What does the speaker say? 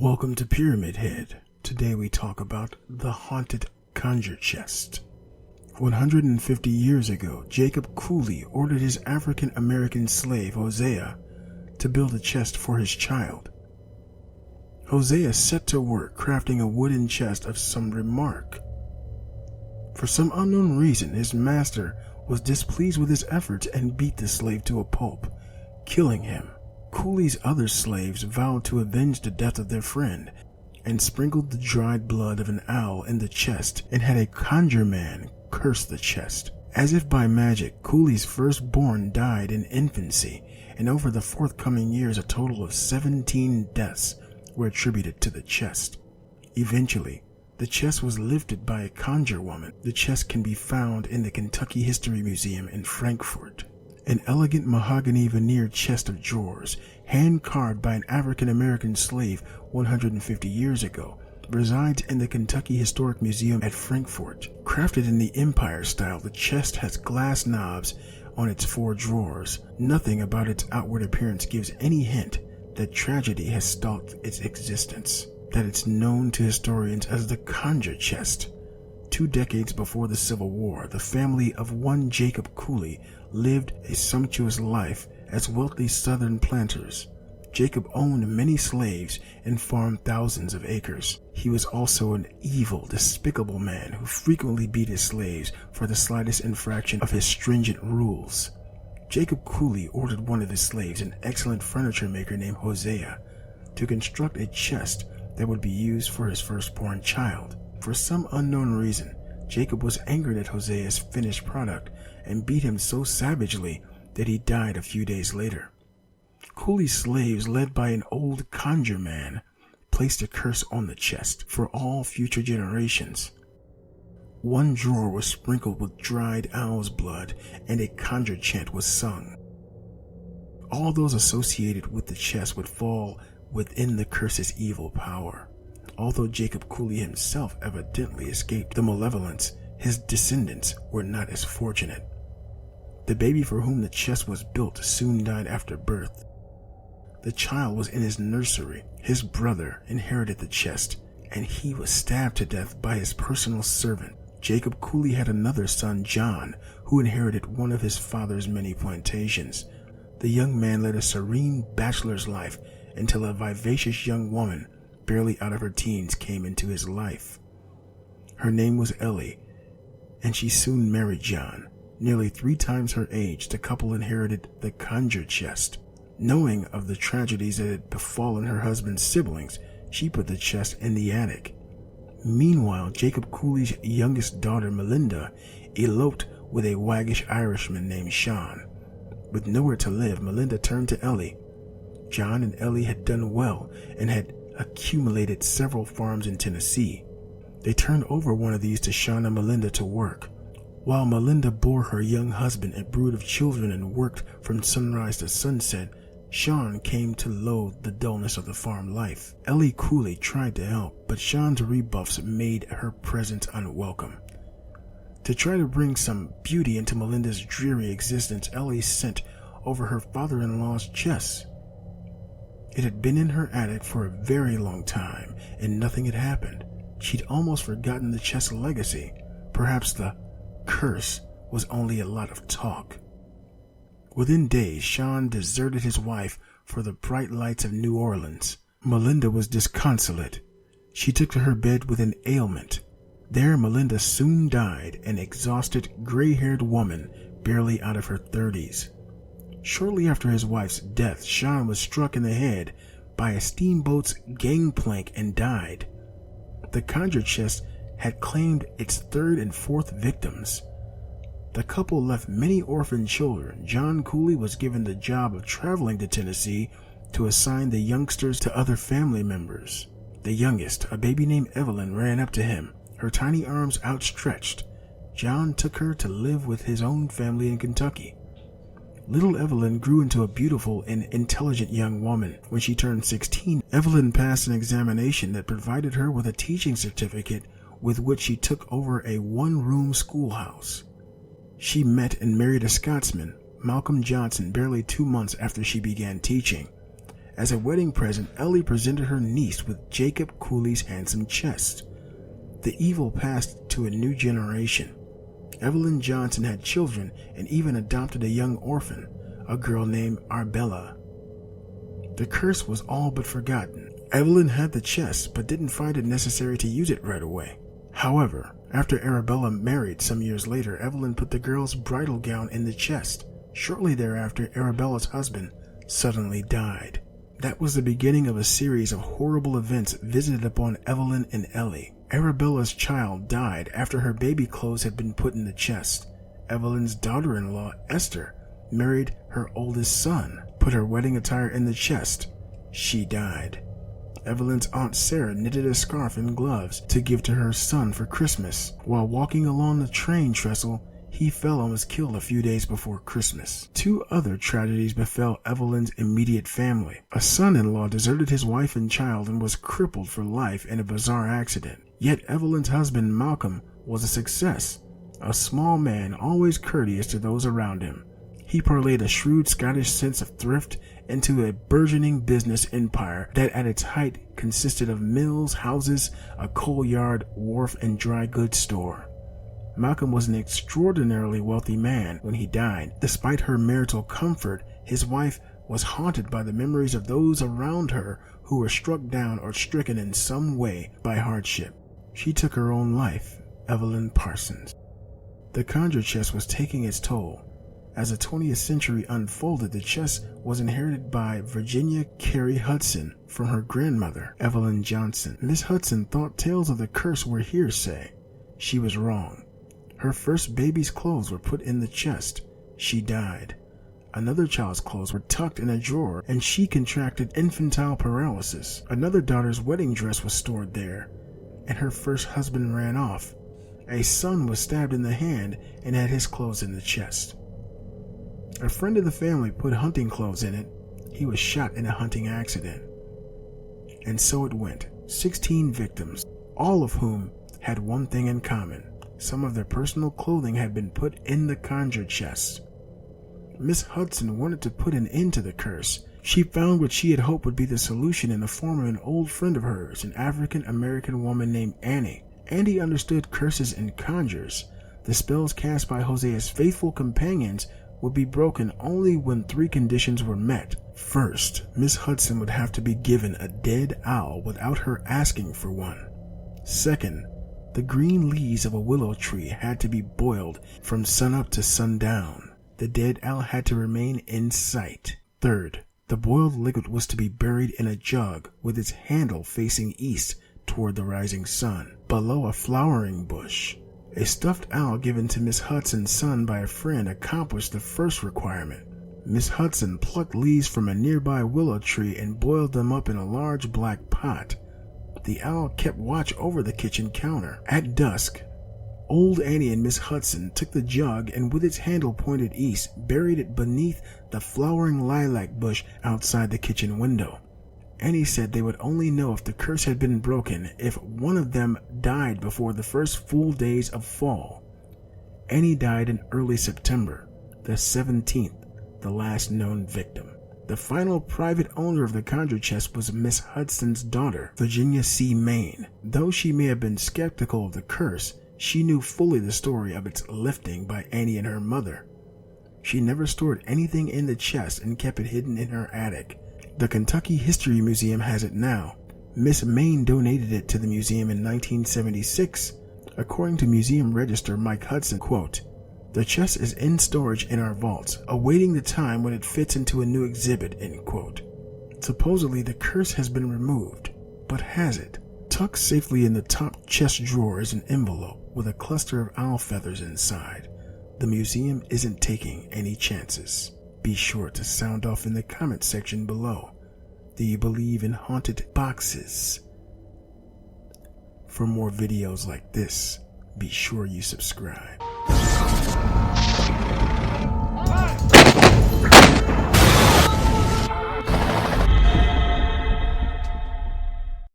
Welcome to Pyramid Head. Today we talk about the haunted Conjure chest. 150 years ago, Jacob Cooley ordered his African-American slave Hosea to build a chest for his child. Hosea set to work crafting a wooden chest of some remark. For some unknown reason, his master was displeased with his efforts and beat the slave to a pulp, killing him. Cooley's other slaves vowed to avenge the death of their friend and sprinkled the dried blood of an owl in the chest and had a conjure man curse the chest. As if by magic, Cooley's firstborn died in infancy, and over the forthcoming years a total of 17 deaths were attributed to the chest. Eventually, the chest was lifted by a conjure woman. The chest can be found in the Kentucky History Museum in Frankfort. An elegant mahogany veneered chest of drawers, hand-carved by an African-American slave 150 years ago, resides in the Kentucky Historic Museum at Frankfort. Crafted in the Empire style, the chest has glass knobs on its 4 drawers. Nothing about its outward appearance gives any hint that tragedy has stalked its existence, that it's known to historians as the Conjure chest. 2 decades before the Civil War, the family of one Jacob Cooley lived a sumptuous life as wealthy Southern planters. Jacob owned many slaves and farmed thousands of acres. He was also an evil, despicable man who frequently beat his slaves for the slightest infraction of his stringent rules. Jacob Cooley ordered one of his slaves, an excellent furniture maker named Hosea, to construct a chest that would be used for his firstborn child. For some unknown reason, Jacob was angered at Hosea's finished product and beat him so savagely that he died a few days later. Cooley's slaves, led by an old conjure man, placed a curse on the chest for all future generations. One drawer was sprinkled with dried owl's blood and a conjure chant was sung. All those associated with the chest would fall within the curse's evil power. Although Jacob Cooley himself evidently escaped the malevolence, his descendants were not as fortunate. The baby for whom the chest was built soon died after birth. The child was in his nursery. His brother inherited the chest, and he was stabbed to death by his personal servant. Jacob Cooley had another son, John, who inherited one of his father's many plantations. The young man led a serene bachelor's life until a vivacious young woman, barely out of her teens, came into his life. Her name was Ellie, and she soon married John. Nearly 3 times her age, the couple inherited the Conjure chest. Knowing of the tragedies that had befallen her husband's siblings, she put the chest in the attic. Meanwhile, Jacob Cooley's youngest daughter, Melinda, eloped with a waggish Irishman named Sean. With nowhere to live, Melinda turned to Ellie. John and Ellie had done well and had accumulated several farms in Tennessee. They turned over one of these to Sean and Melinda to work. While Melinda bore her young husband a brood of children and worked from sunrise to sunset, Sean came to loathe the dullness of the farm life. Ellie Cooley tried to help, but Sean's rebuffs made her presence unwelcome. To try to bring some beauty into Melinda's dreary existence, Ellie sent over her father-in-law's chest. It had been in her attic for a very long time, and nothing had happened. She'd almost forgotten the chest's legacy. Perhaps the curse was only a lot of talk. Within days, Sean deserted his wife for the bright lights of New Orleans. Melinda was disconsolate. She took to her bed with an ailment. There, Melinda soon died, an exhausted, gray-haired woman, barely out of her 30s. Shortly after his wife's death, Sean was struck in the head by a steamboat's gangplank and died. The Conjure chest had claimed its 3rd and 4th victims. The couple left many orphan children. John Cooley was given the job of traveling to Tennessee to assign the youngsters to other family members. The youngest, a baby named Evelyn, ran up to him, her tiny arms outstretched. John took her to live with his own family in Kentucky. Little Evelyn grew into a beautiful and intelligent young woman. When she turned 16, Evelyn passed an examination that provided her with a teaching certificate with which she took over a 1-room schoolhouse. She met and married a Scotsman, Malcolm Johnson, barely 2 months after she began teaching. As a wedding present, Ellie presented her niece with Jacob Cooley's handsome chest. The evil passed to a new generation. Evelyn Johnson had children and even adopted a young orphan, a girl named Arbella. The curse was all but forgotten. Evelyn had the chest but didn't find it necessary to use it right away. However, after Arabella married some years later, Evelyn put the girl's bridal gown in the chest. Shortly thereafter, Arabella's husband suddenly died. That was the beginning of a series of horrible events visited upon Evelyn and Ellie. Arabella's child died after her baby clothes had been put in the chest. Evelyn's daughter-in-law, Esther, married her oldest son, put her wedding attire in the chest. She died. Evelyn's Aunt Sarah knitted a scarf and gloves to give to her son for Christmas. While walking along the train trestle, he fell and was killed a few days before Christmas. Two other tragedies befell Evelyn's immediate family. A son-in-law deserted his wife and child and was crippled for life in a bizarre accident. Yet Evelyn's husband, Malcolm, was a success. A small man, always courteous to those around him. He parlayed a shrewd Scottish sense of thrift into a burgeoning business empire that at its height consisted of mills, houses, a coal yard, wharf, and dry goods store. Malcolm was an extraordinarily wealthy man when he died. Despite her marital comfort, his wife was haunted by the memories of those around her who were struck down or stricken in some way by hardship. She took her own life, Evelyn Parsons. The Conjure chest was taking its toll. As the 20th century unfolded, the chest was inherited by Virginia Carey Hudson from her grandmother, Evelyn Johnson. Miss Hudson thought tales of the curse were hearsay. She was wrong. Her first baby's clothes were put in the chest. She died. Another child's clothes were tucked in a drawer, and she contracted infantile paralysis. Another daughter's wedding dress was stored there, and her first husband ran off. A son was stabbed in the hand and had his clothes in the chest. A friend of the family put hunting clothes in it. He was shot in a hunting accident. And so it went. 16 victims, all of whom had one thing in common. Some of their personal clothing had been put in the Conjure chest. Miss Hudson wanted to put an end to the curse. She found what she had hoped would be the solution in the form of an old friend of hers, an African-American woman named Annie. Annie understood curses and conjures. The spells cast by Hosea's faithful companions would be broken only when 3 conditions were met. First, Miss Hudson would have to be given a dead owl without her asking for one. Second, the green leaves of a willow tree had to be boiled from sunup to sundown. The dead owl had to remain in sight. Third, the boiled liquid was to be buried in a jug with its handle facing east toward the rising sun, below a flowering bush. A stuffed owl given to Miss Hudson's son by a friend accomplished the first requirement. Miss Hudson plucked leaves from a nearby willow tree and boiled them up in a large black pot. The owl kept watch over the kitchen counter. At dusk, Old Annie and Miss Hudson took the jug and with its handle pointed east, buried it beneath the flowering lilac bush outside the kitchen window. Annie said they would only know if the curse had been broken if one of them died before the first full days of fall. Annie died in early September, the 17th, the last known victim. The final private owner of the Conjure chest was Miss Hudson's daughter, Virginia C. Main. Though she may have been skeptical of the curse, she knew fully the story of its lifting by Annie and her mother. She never stored anything in the chest and kept it hidden in her attic. The Kentucky History Museum has it now. Miss Main donated it to the museum in 1976. According to museum registrar Mike Hudson, quote, "The chest is in storage in our vaults, awaiting the time when it fits into a new exhibit," end quote. Supposedly the curse has been removed, but has it? Tucked safely in the top chest drawer is an envelope with a cluster of owl feathers inside. The museum isn't taking any chances. Be sure to sound off in the comment section below. Do you believe in haunted boxes? For more videos like this, be sure you subscribe.